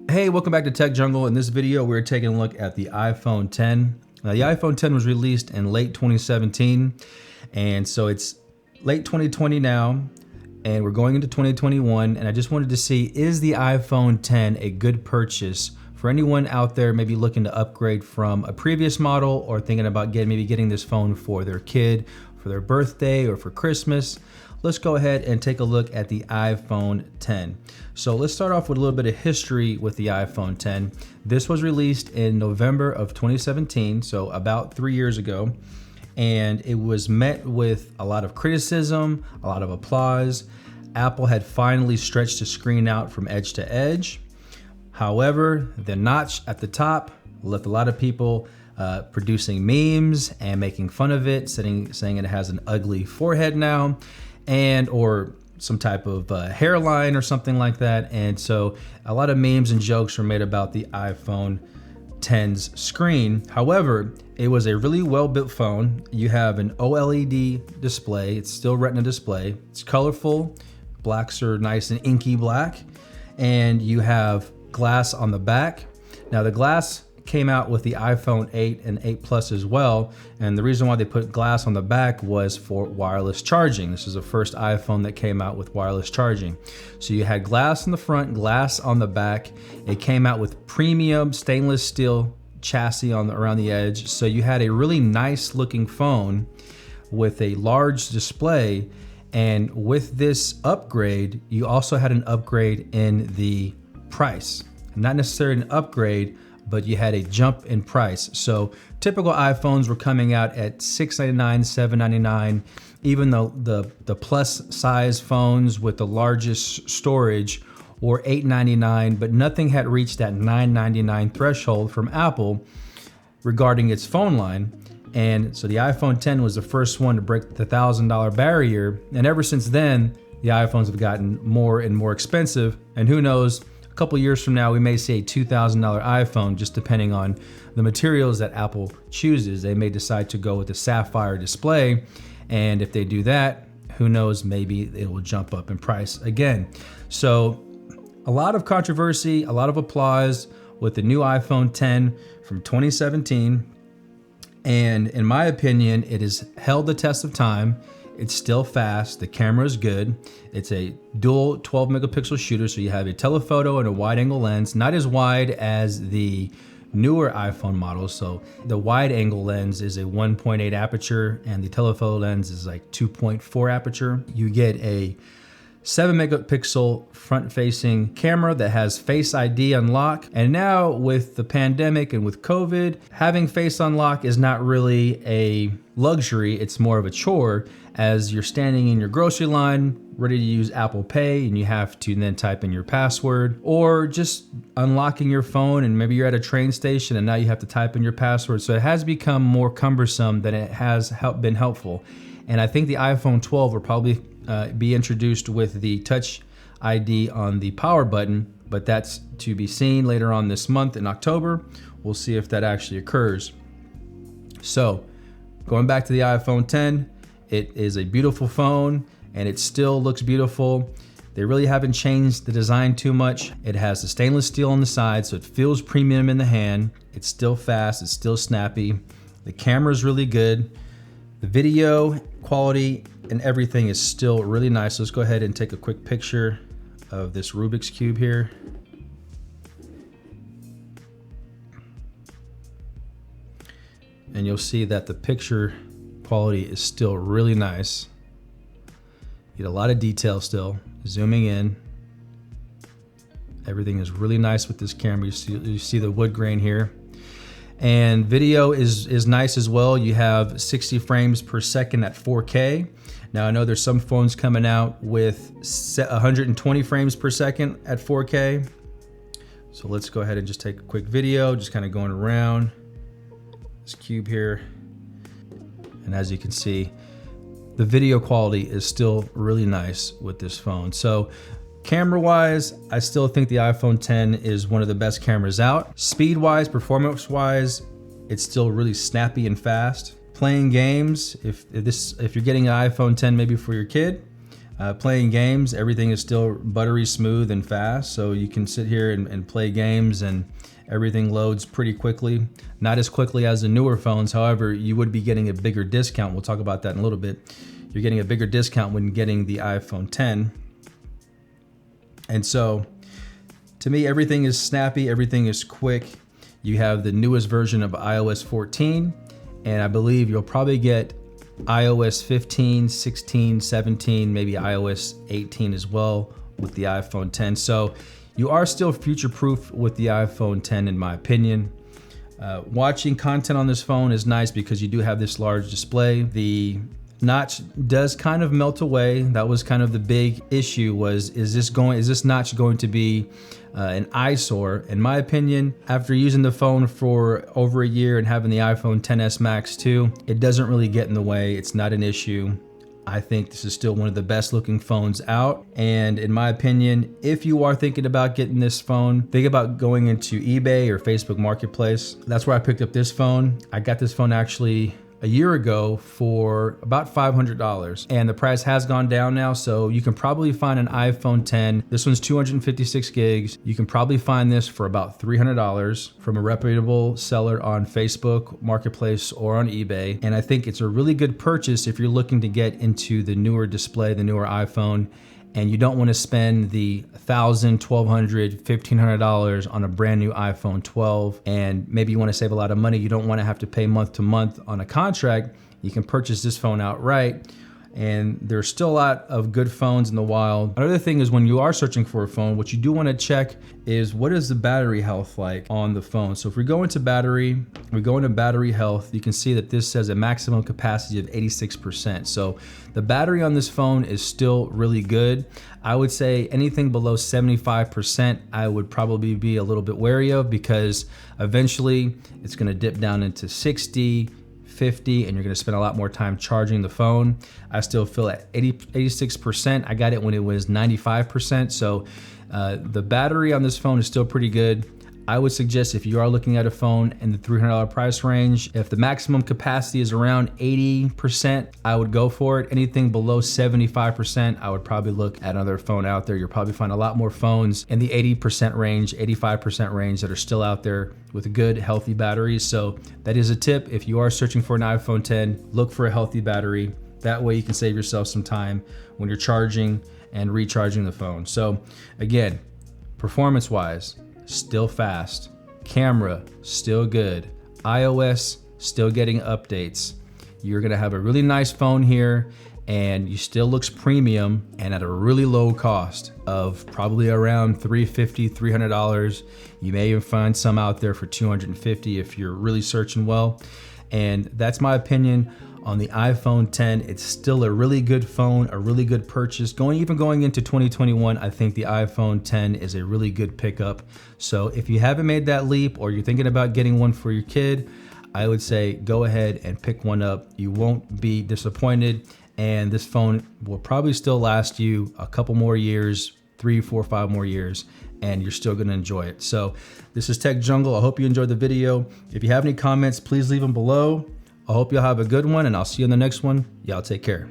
Hey, welcome back to Tech Jungle. In this video, we're taking a look at the iPhone 10. Now, the iPhone 10 was released in late 2017, and so it's late 2020 now, and we're going into 2021, and I just wanted to see, is the iPhone 10 a good purchase for anyone out there maybe looking to upgrade from a previous model or thinking about maybe getting this phone for their kid, for their birthday, or for Christmas? Let's go ahead and take a look at the iPhone 10. So let's start off with a little bit of history with the iPhone 10. This was released in November of 2017, so about 3 years ago, and it was met with a lot of criticism, a lot of applause. Apple had finally stretched the screen out from edge to edge. However, the notch at the top left a lot of people producing memes and making fun of it, saying it has an ugly forehead now, or some type of hairline or something like that. And so a lot of memes and jokes were made about the iPhone 10's screen. However, it was a really well-built phone. You have an OLED display. It's still Retina display. It's colorful. Blacks are nice and inky black. And you have glass on the back. Now the glass came out with the iPhone 8 and 8 Plus as well, and the reason why they put glass on the back was for wireless charging. This is the first iPhone that came out with wireless charging. So you had glass in the front, glass on the back. It came out with premium stainless steel chassis around the edge. So you had a really nice looking phone with a large display, and with this upgrade, you also had an upgrade in the price. Not necessarily an upgrade, but you had a jump in price. So typical iPhones were coming out at $699, $799, even though the plus size phones with the largest storage were $899, but nothing had reached that $999 threshold from Apple regarding its phone line. And so the iPhone 10 was the first one to break the $1,000 barrier. And ever since then, the iPhones have gotten more and more expensive. And who knows, couple years from now, we may see a $2,000 iPhone, just depending on the materials that Apple chooses. They may decide to go with a sapphire display, and if they do that, who knows, maybe it will jump up in price again. So a lot of controversy, a lot of applause with the new iPhone 10 from 2017, and in my opinion, it has held the test of time. It's still fast, the camera is good. It's a dual 12 megapixel shooter, so you have a telephoto and a wide angle lens, not as wide as the newer iPhone models. So the wide angle lens is a 1.8 aperture and the telephoto lens is like 2.4 aperture. You get a 7 megapixel front facing camera that has Face ID unlock. And now with the pandemic and with COVID, having Face Unlock is not really a luxury, it's more of a chore, as you're standing in your grocery line ready to use Apple Pay and you have to then type in your password, or just unlocking your phone and maybe you're at a train station and now you have to type in your password. So it has become more cumbersome than it has been helpful. And I think the iPhone 12 will probably be introduced with the Touch ID on the power button, but that's to be seen later on this month in October. We'll see if that actually occurs. So going back to the iPhone 10, it is a beautiful phone and it still looks beautiful. They really haven't changed the design too much. It has the stainless steel on the side, so it feels premium in the hand. It's still fast, it's still snappy. The camera is really good. The video quality and everything is still really nice. Let's go ahead and take a quick picture of this Rubik's Cube here. And you'll see that the picture quality is still really nice. You get a lot of detail still. Zooming in, everything is really nice with this camera. You see the wood grain here. And video is nice as well. You have 60 frames per second at 4K. Now I know there's some phones coming out with 120 frames per second at 4K. So let's go ahead and just take a quick video, just kind of going around this cube here. And as you can see, the video quality is still really nice with this phone. So camera-wise, I still think the iPhone 10 is one of the best cameras out. Speed-wise, performance-wise, it's still really snappy and fast. Playing games, if you're getting an iPhone 10 maybe for your kid, Playing games, everything is still buttery smooth and fast, so you can sit here and play games and everything loads pretty quickly. Not as quickly as the newer phones, however, you would be getting a bigger discount. We'll talk about that in a little bit. You're getting a bigger discount when getting the iPhone 10. And so, to me, everything is snappy, everything is quick. You have the newest version of iOS 14, and I believe you'll probably get iOS 15, 16, 17, maybe iOS 18 as well with the iPhone 10. So you are still future-proof with the iPhone 10 in my opinion. Watching content on this phone is nice because you do have this large display. The notch does kind of melt away. That was kind of the big issue, was is this notch going to be an eyesore? In my opinion, after using the phone for over a year and having the iPhone XS Max too, it doesn't really get in the way. It's not an issue. I think this is still one of the best looking phones out. And in my opinion, if you are thinking about getting this phone, think about going into eBay or Facebook Marketplace. That's where I picked up this phone. I got this phone actually a year ago for about $500, and the price has gone down now, so you can probably find an iPhone 10. This one's 256 gigs. You can probably find this for about $300 from a reputable seller on Facebook Marketplace or on eBay. And I think it's a really good purchase if you're looking to get into the newer display, the newer iPhone, and you don't want to spend the $1,000, $1,200, $1,500 on a brand new iPhone 12, and maybe you want to save a lot of money. You don't want to have to pay month to month on a contract. You can purchase this phone outright, and there's still a lot of good phones in the wild. Another thing is, when you are searching for a phone, what you do want to check is what is the battery health like on the phone. So if we go into battery health, you can see that this says a maximum capacity of 86%. So the battery on this phone is still really good. I would say anything below 75%, I would probably be a little bit wary of, because eventually it's going to dip down into 60, 50, and you're going to spend a lot more time charging the phone. I still feel at 86%. I got it when it was 95%. So the battery on this phone is still pretty good. I would suggest, if you are looking at a phone in the $300 price range, if the maximum capacity is around 80%, I would go for it. Anything below 75%, I would probably look at another phone out there. You'll probably find a lot more phones in the 80% range, 85% range that are still out there with good, healthy batteries. So that is a tip. If you are searching for an iPhone 10, look for a healthy battery. That way you can save yourself some time when you're charging and recharging the phone. So again, performance-wise, still fast. Camera, still good. iOS, still getting updates. You're gonna have a really nice phone here, and you still looks premium and at a really low cost of probably around $350, $300. You may even find some out there for $250 if you're really searching well. And that's my opinion on the iPhone 10. It's still a really good phone, a really good purchase. Even going into 2021, I think the iPhone 10 is a really good pickup. So if you haven't made that leap, or you're thinking about getting one for your kid, I would say go ahead and pick one up. You won't be disappointed, and this phone will probably still last you a couple more years, 3, 4, 5 more years, and you're still gonna enjoy it. So this is Tech Jungle. I hope you enjoyed the video. If you have any comments, please leave them below. I hope y'all have a good one, and I'll see you in the next one. Y'all take care.